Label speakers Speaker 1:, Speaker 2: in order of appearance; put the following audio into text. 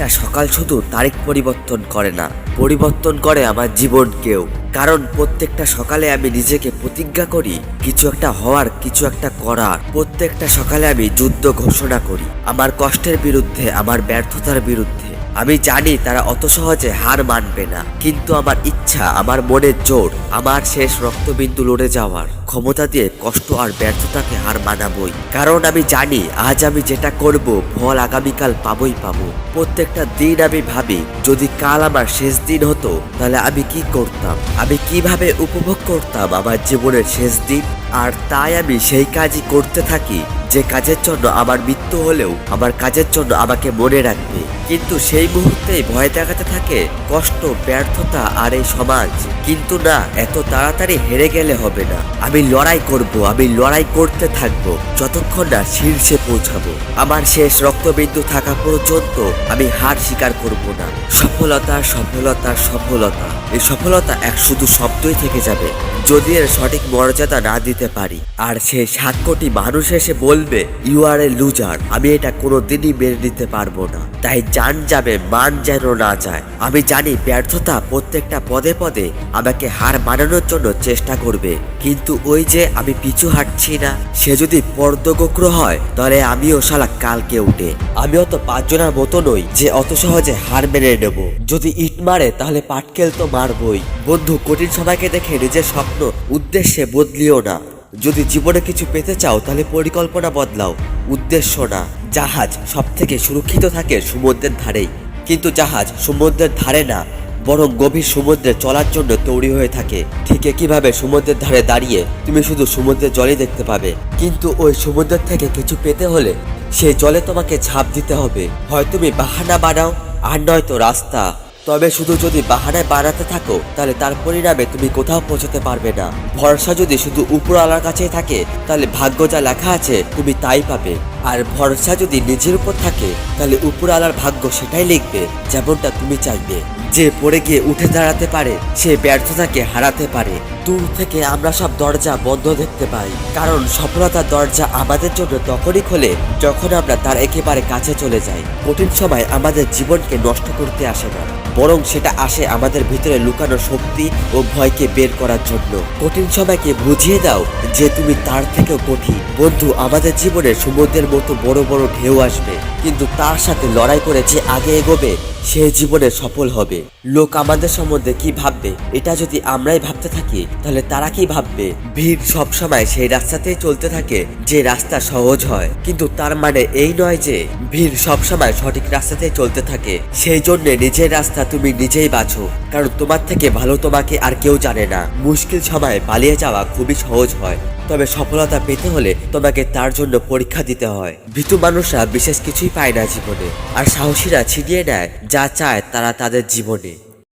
Speaker 1: একটা সকাল শুধু তারিখ পরিবর্তন করে না, পরিবর্তন করে আমার জীবনকেও। কারণ প্রত্যেকটা সকালে আমি নিজেকে প্রতিজ্ঞা করি কিছু একটা হওয়ার, কিছু একটা করার। প্রত্যেকটা সকালে আমি যুদ্ধ ঘোষণা করি আমার কষ্টের বিরুদ্ধে, আমার ব্যর্থতার বিরুদ্ধে। আমি জানি তারা অত সহজে হার মানবে না, কিন্তু আমার ইচ্ছা, আমার মনের জোর, আমার শেষ রক্তবিন্দু লড়ে যাওয়ার ক্ষমতা দিয়ে কষ্ট আর ব্যর্থতাকে হার মানাবই। কারণ আমি জানি আজ আমি যেটা করব ফল আগামীকাল পাবই পাবো। প্রত্যেকটা দিন আমি ভাবি যদি কাল আমার শেষ দিন হতো তাহলে আমি কি করতাম, আমি কিভাবে উপভোগ করতাম আমার জীবনের শেষ দিন। আর তাই আমি সেই কাজই করতে থাকি যে কাজের জন্য আমার মৃত্যু হলেও আমার কাজের জন্য আমাকে মনে রাখবে। কিন্তু সেই মুহূর্তেই ভয় দেখাতে থাকে কষ্ট, ব্যর্থতা আর এই সমাজ। কিন্তু না, এত তাড়াতাড়ি হেরে গেলে হবে না। আমি লড়াই করব, আমি লড়াই করতে থাকবো যতক্ষণ না শীর্ষে পৌঁছাবো। আমার শেষ রক্তবিন্দু থাকা পর্যন্ত আমি হার স্বীকার করব না। সফলতা, সফলতা, সফলতা, এই সফলতা এক শুধু শব্দই থেকে যাবে যদি এর সঠিক মর্যাদা না দিতে পারি। আর সেই 7 কোটি মানুষ এসে বলবে ইউ আর এ লুজার, আমি এটা কোনোদিনই মেনে নিতে পারবো না। তাই জান যাবে, মান যেন না যায়। আমি জানি ব্যর্থতা প্রত্যেকটা পদে পদে আমাকে হার মানানোর জন্য চেষ্টা করবে, কিন্তু ওই যে আমি পিছু হাঁটছি না, সে যদি পর্দগোগ্র হয় তাহলে আমিও শালা কালকে উঠে। আমি অত 5 জনের মতো নই যে অত সহজে হার মেনে নেব। যদি ইট মারে তাহলে পাটকেল তো মারবই। বন্ধু, কঠিন সময়কে দেখে নিজের স্বপ্ন উদ্দেশ্যে বদলিও না। যদি জীবনে কিছু পেতে চাও তাহলে পরিকল্পনা বদলাও, উদ্দেশ্য না। জাহাজ সব থেকে সুরক্ষিত থাকে সমুদ্রের ধারেই, কিন্তু জাহাজ সমুদ্রের ধারে না, বরং গভীর সমুদ্রে চলার জন্য তৈরি হয়ে থাকে। ঠিক একইভাবে সমুদ্রের ধারে দাঁড়িয়ে তুমি শুধু সমুদ্রের জলই দেখতে পাবে, কিন্তু ওই সমুদ্রের থেকে কিছু পেতে হলে সেই জলে তোমাকে ঝাঁপ দিতে হবে। হয় তুমি বাহানা বানাও আর নয়তো রাস্তা। তবে শুধু যদি বাহানায় বানাতে থাকো তাহলে তার পরিণামে তুমি কোথাও পৌঁছাতে পারবে না। ভরসা যদি শুধু উপরওয়ালার কাছেই থাকে তাহলে ভাগ্য যা লেখা আছে তুমি তাই পাবে। আর ভরসা যদি নিজের উপর থাকে তাহলে উপরওয়ালার ভাগ্য সেটাই লিখবে যেমনটা তুমি চাইবে। যে পড়ে গিয়ে উঠে দাঁড়াতে পারে সে ব্যর্থতাকে হারাতে পারে। দূর থেকে আমরা সব দরজা বন্ধ দেখতে পাই, কারণ সফলতার দরজা আমাদের জন্য তখনই খোলে যখন আমরা তার একেবারে কাছে চলে যাই। কঠিন সময় আমাদের জীবনকে নষ্ট করতে আসে না, বরং সেটা আসে আমাদের ভিতরে লুকানো শক্তি ও ভয়কে বের করার জন্য। কঠিন সময়কে বুঝিয়ে দাও যে তুমি তার থেকেও কঠিন। বন্ধু, আমাদের জীবনে সমুদ্রের মতো বড় বড় ঢেউ আসবে, কিন্তু তার সাথে লড়াই করে যে আগে এগোবে সে জীবনে সফল হবে। লোক আমাদের সম্বন্ধে কি ভাববে এটা যদি আমরাই ভাবতে থাকি তাহলে তারা কি ভাববে? ভিড় সবসময় সেই রাস্তাতেই চলতে থাকে যে রাস্তা সহজ হয়, কিন্তু তার মানে এই নয় যে ভিড় সবসময় সঠিক রাস্তাতেই চলতে থাকে। সেই জন্য নিজের রাস্তা তুমি নিজেই বাছো, কারণ তোমার থেকে ভালো তোমাকে আর কেউ জানে না। মুশকিল সময়ে পালিয়ে যাওয়া খুবই সহজ হয়, তবে সফলতা পেতে হলে তোমাকে তার জন্য পরীক্ষা দিতে হয়। ভীতু মানুষরা বিশেষ কিছুই পায় না জীবনে, আর সাহসীরা ছিনিয়ে নেয় যা চায় তারা তাদের জীবনে।